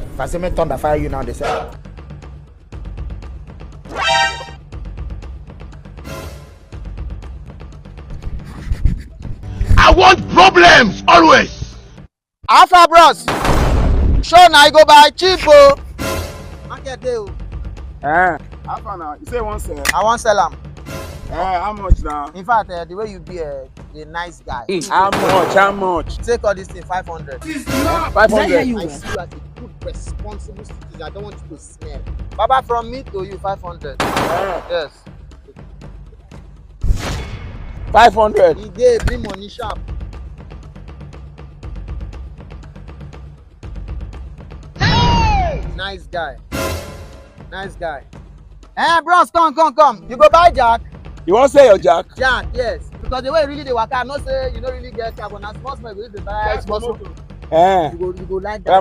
If I say me thunder fire you now, they say. I want problems always. Alpha bros. Show now you go buy cheap oh. Market day oh. Alpha now. You say one sell. I want sell them. How much now? In fact, the way you be a nice guy. How much? How much? Take all this thing 500. 500. I see you as a good, responsible citizen. I don't want you to smell. Baba, from me to you, 500. Yes. 500. He gave bring money sharp. Hey! Nice guy. Nice guy. Bros, come. You go buy Jack. You want to sell your jack? Jack, yes. Because the way you really they work, I know say you don't really get carbon. As small you go buy small. You go like that.